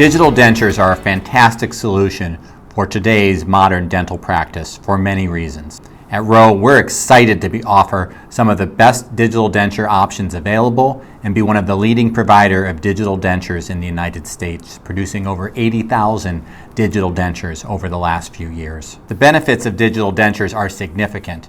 Digital dentures are a fantastic solution for today's modern dental practice for many reasons. At ROE, we're excited to offer some of the best digital denture options available and be one of the leading provider of digital dentures in the United States, producing over 80,000 digital dentures over the last few years. The benefits of digital dentures are significant.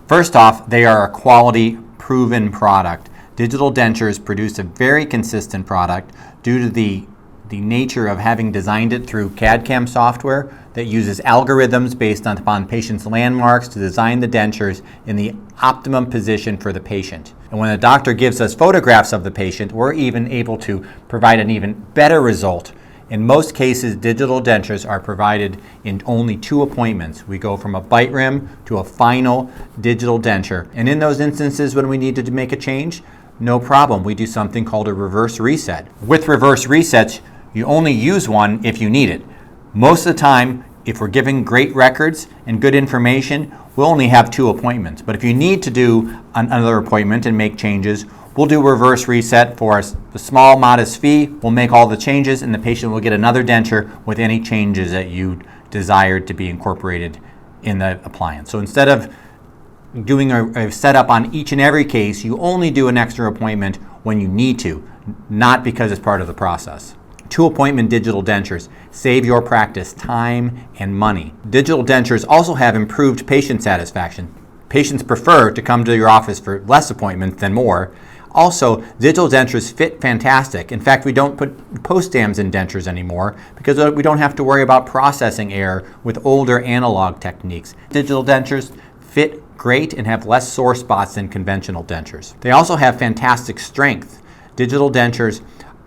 First off, they are a quality, proven product. Digital dentures produce a very consistent product due to the nature of having designed it through CAD/CAM software that uses algorithms based upon patients' landmarks to design the dentures in the optimum position for the patient. And when the doctor gives us photographs of the patient, we're even able to provide an even better result. In most cases, digital dentures are provided in only 2 appointments. We go from a bite rim to a final digital denture. And in those instances when we needed to make a change, no problem. We do something called a reverse reset. With reverse resets, you only use one if you need it. Most of the time, if we're giving great records and good information, we'll only have 2 appointments. But if you need to do another appointment and make changes, we'll do reverse reset for a small, modest fee. We'll make all the changes and the patient will get another denture with any changes that you desired to be incorporated in the appliance. So instead of doing a setup on each and every case, you only do an extra appointment when you need to, not because it's part of the process. 2-appointment digital dentures save your practice time and money. Digital dentures also have improved patient satisfaction. Patients prefer to come to your office for less appointments than more. Also, digital dentures fit fantastic. In fact, we don't put post dams in dentures anymore because we don't have to worry about processing error with older analog techniques. Digital dentures fit great and have less sore spots than conventional dentures. They also have fantastic strength. Digital dentures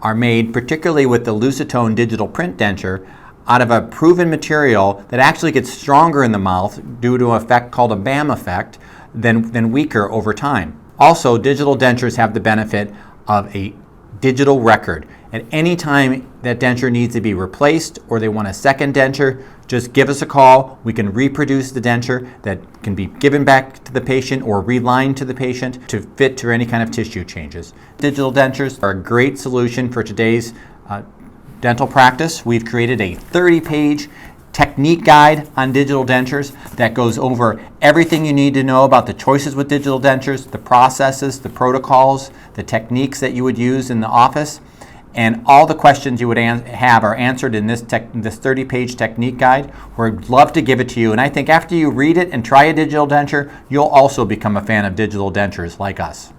are made, particularly with the Lucitone digital print denture, out of a proven material that actually gets stronger in the mouth due to an effect called a BAM effect than weaker over time. Also, digital dentures have the benefit of a digital record. At any time that denture needs to be replaced or they want a second denture, just give us a call. We can reproduce the denture that can be given back to the patient or relined to the patient to fit to any kind of tissue changes. Digital dentures are a great solution for today's dental practice. We've created a 30-page technique guide on digital dentures that goes over everything you need to know about the choices with digital dentures, the processes, the protocols, the techniques that you would use in the office. And all the questions you would have are answered in this 30-page technique guide. We'd love to give it to you. And I think after you read it and try a digital denture, you'll also become a fan of digital dentures like us.